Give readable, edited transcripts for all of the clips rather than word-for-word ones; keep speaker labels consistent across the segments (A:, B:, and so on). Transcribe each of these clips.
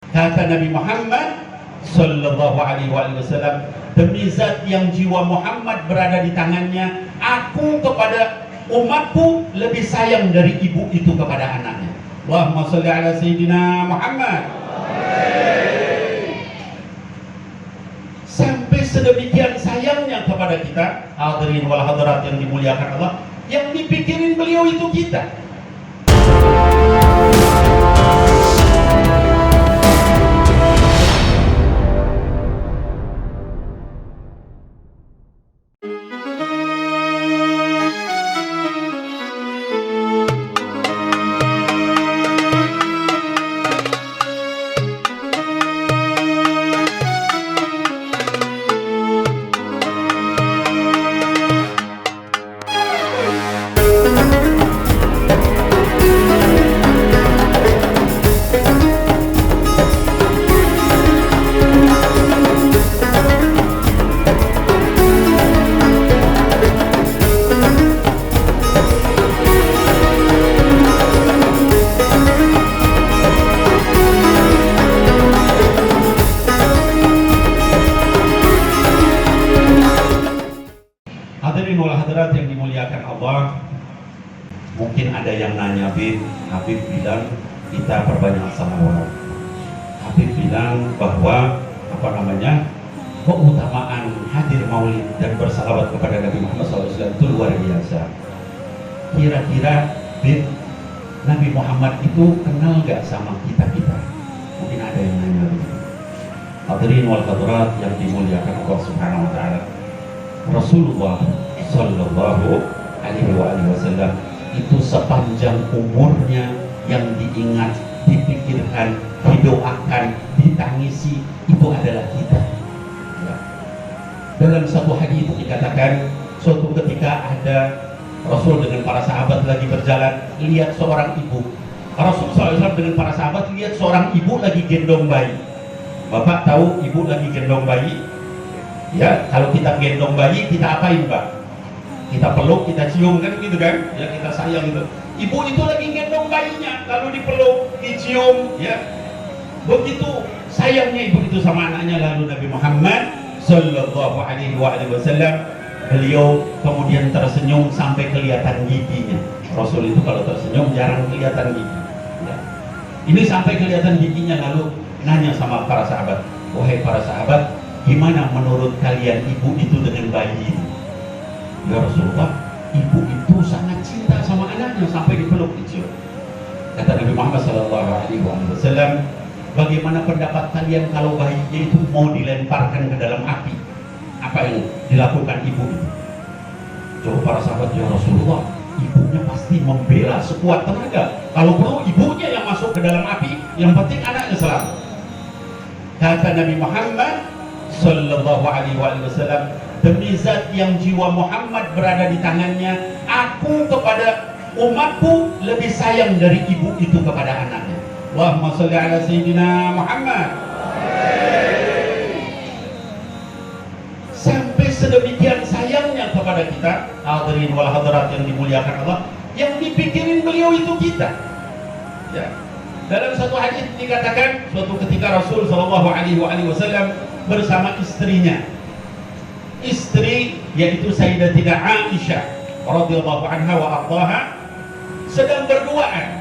A: Kata Nabi Muhammad sallallahu alaihi wasallam, demi zat yang jiwa Muhammad berada di tangannya, aku kepada umatku lebih sayang dari ibu itu kepada anaknya. Allahumma sholli ala sayyidina Muhammad. Sampai sedemikian sayangnya kepada kita, hadirin wal hadirat yang dimuliakan Allah, yang dipikirin beliau itu kita. Hadirin wal hadirat yang dimuliakan Allah, mungkin ada yang nanya, Habib bilang kita perbanyak salawat. Habib bilang bahwa keutamaan hadir maulid dan bersalawat kepada Nabi Muhammad SAW itu luar biasa. Kira-kira Nabi Muhammad itu kenal gak sama kita-kita? Mungkin ada yang nanya begitu. Hadirin wal hadirat yang dimuliakan Allah Subhanahu wa taala, Rasulullah sallallahu alaihi wasallam itu sepanjang umurnya yang diingat, dipikirkan, didoakan, ditangisi itu adalah kita. Ya. Dalam satu hadis dikatakan, suatu ketika ada Rasul dengan para sahabat lagi berjalan, lihat seorang ibu. Rasul SAW dengan para sahabat lihat seorang ibu lagi gendong bayi. Bapak tahu ibu lagi gendong bayi? Ya, kalau kita gendong bayi, kita apain, Pak? Kita peluk, kita cium, kan gitu kan? Ya, kita sayang gitu. Ibu itu lagi gendong bayinya, lalu dipeluk, dicium, ya. Begitu sayangnya ibu itu sama anaknya. Lalu Nabi Muhammad sallallahu alaihi wasallam, beliau kemudian tersenyum sampai kelihatan giginya. Rasul itu kalau tersenyum jarang kelihatan gigi. Ya. Ini sampai kelihatan giginya, lalu nanya sama para sahabat, wahai para sahabat, gimana menurut kalian ibu itu dengan bayi ini? Ya Rasulullah, ibu itu sangat cinta sama anaknya sampai dipeluk, dicium. Kata Nabi Muhammad SAW, bagaimana pendapat kalian kalau bayinya itu mau dilemparkan ke dalam api? Apa yang dilakukan ibu itu? Jawab para sahabat, ya Rasulullah, ibunya pasti membela sekuat tenaga. Kalau perlu ibunya yang masuk ke dalam api, yang penting anaknya selamat. Kata Nabi Muhammad sallallahu alaihi wasallam, demi zat yang jiwa Muhammad berada di tangannya, aku kepada umatku lebih sayang dari ibu itu kepada anaknya. Allahumma sholli ala sayyidina Muhammad. Sampai sedemikian sayangnya kepada kita, hadirin wal hadirat yang dimuliakan Allah, yang dipikirin beliau itu kita. Ya. Dalam satu hadis dikatakan, suatu ketika Rasul sallallahu alaihi wasallam bersama istrinya, istri yaitu Sayyidatina Aisyah radhiyallahu anha wa ardhaha, sedang berduaan.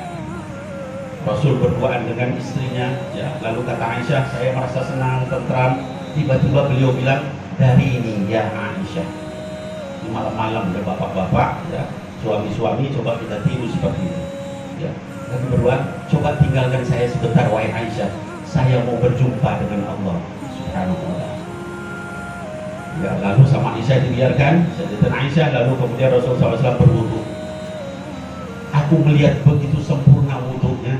A: Rasul berduaan dengan istrinya, ya. Lalu kata Aisyah, saya merasa senang, tentram. Tiba-tiba beliau bilang, dari ini ya Aisyah, di malam-malam ada bapak-bapak, ya, suami-suami, coba kita tiru seperti ini, ya. Lalu berduaan, coba tinggalkan saya sebentar wahai Aisyah, saya mau berjumpa dengan Allah Subhanahu wa ta'ala. Ya, lalu sama Aisyah dibiarkan, Sayyidatina Aisyah, lalu kemudian Rasulullah SAW berwudu. Aku melihat begitu sempurna wudunya.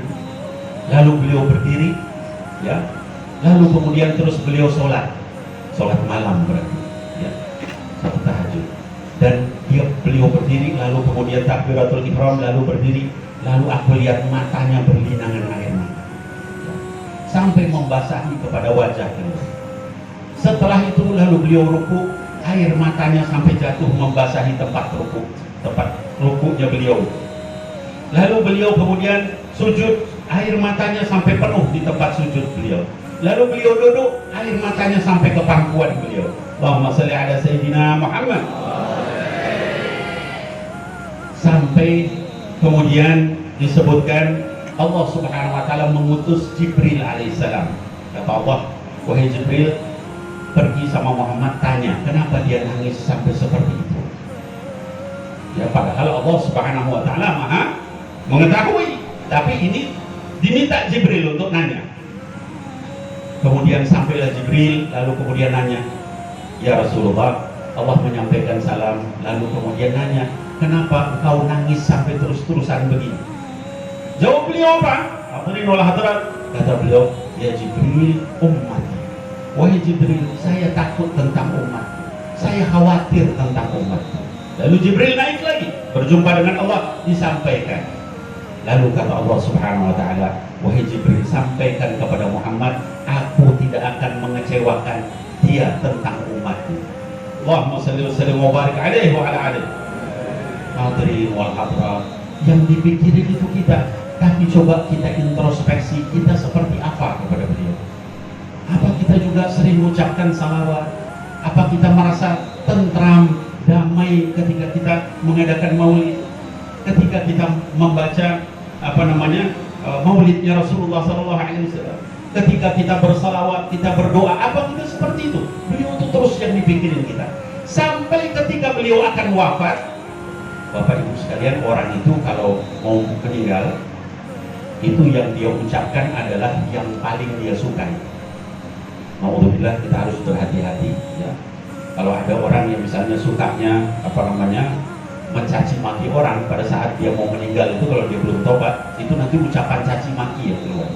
A: Lalu beliau berdiri, ya. Lalu kemudian terus beliau sholat malam berarti, ya, satu tahajud. Dan beliau berdiri, lalu kemudian takbiratul ihram, lalu berdiri, lalu aku lihat matanya berlinangan air mata, ya, sampai membasahi kepada wajahnya. Setelah itu lalu beliau ruku, air matanya sampai jatuh membasahi tempat rukunya beliau. Lalu beliau kemudian sujud, air matanya sampai penuh di tempat sujud beliau. Lalu beliau duduk, air matanya sampai ke pangkuan beliau. Allahumma shalli ala Sayyidina Muhammad. Sampai kemudian disebutkan Allah Subhanahu wa taala mengutus Jibril alaihissalam. Kata Allah, wahai Jibril, pergi sama Muhammad, tanya kenapa dia nangis sampai seperti itu. Ya, padahal Allah Subhanahu wa taala Maha mengetahui, tapi ini diminta Jibril untuk nanya. Kemudian sampailah Jibril, lalu kemudian nanya, ya Rasulullah, Allah menyampaikan salam, lalu kemudian nanya, kenapa engkau nangis sampai terus-terusan begini? Jawab beliau apa? Hadirin wal hadirat, kata beliau, ya Jibril, ummati. Wahai Jibril, saya takut tentang umat, saya khawatir tentang umat. Lalu Jibril naik lagi, berjumpa dengan Allah, disampaikan. Lalu kata Allah Subhanahu wa taala, wahai Jibril, sampaikan kepada Muhammad, aku tidak akan mengecewakan dia tentang umatku. Allahumma shalli wa sallim wa barik alaihi wa ala alihi. Hadirin wal hadirat, yang dipikirin itu kita, tapi coba kita introspeksi, kita seperti apa kepada beliau. Apa kita juga sering mengucapkan salawat? Apa kita merasa tentram, damai ketika kita mengadakan maulid, ketika kita membaca maulidnya Rasulullah SAW, ketika kita bersalawat, kita berdoa, apa kita seperti itu? Beliau itu terus yang dipikirin kita. Sampai ketika beliau akan wafat, Bapak Ibu sekalian, orang itu kalau mau meninggal, itu yang dia ucapkan adalah yang paling dia sukai. Alhamdulillah, kita harus berhati-hati ya. Kalau ada orang yang misalnya sukanya mencaci maki orang pada saat dia mau meninggal, itu kalau dia belum tobat, itu nanti ucapan caci maki yang keluar.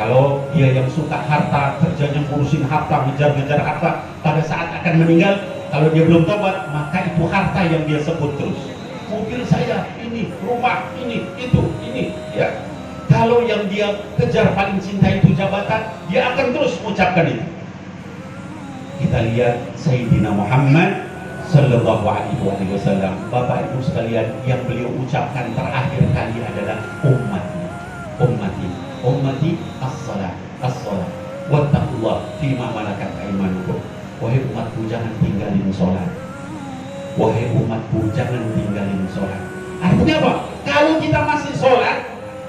A: Kalau dia yang suka harta, kerjanya ngurusin harta, ngejar-ngejar harta, pada saat akan meninggal, kalau dia belum tobat, maka itu harta yang dia sebut terus. Mobil saya, ini, rumah, ini, ya. Kalau yang dia kejar paling cinta itu jabatan, dia akan terus mengucapkan itu. Kita lihat Sayyidina Muhammad Sallallahu Alaihi Wasallam, Bapak Ibu sekalian, yang beliau ucapkan terakhir kali adalah ummati as-salat wattaqullah fima malakat aymanukum. Wahai umatku, jangan tinggalin sholat. Wahai umatku, jangan tinggalin sholat. Artinya apa? Kalau kita masih sholat,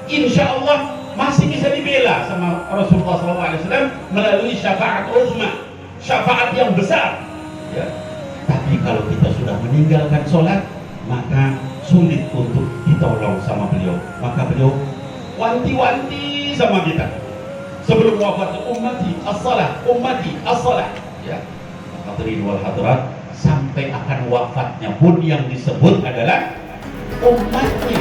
A: insya Allah masih bisa dibela sama Rasulullah SAW melalui syafaat uzma, syafaat yang besar ya. Tapi kalau kita sudah meninggalkan sholat, maka sulit untuk ditolong sama beliau. Maka beliau wanti-wanti sama kita sebelum wafat, ummati as-salah ya. Hadirin wal hadirat, sampai akan wafatnya pun yang disebut adalah umatnya.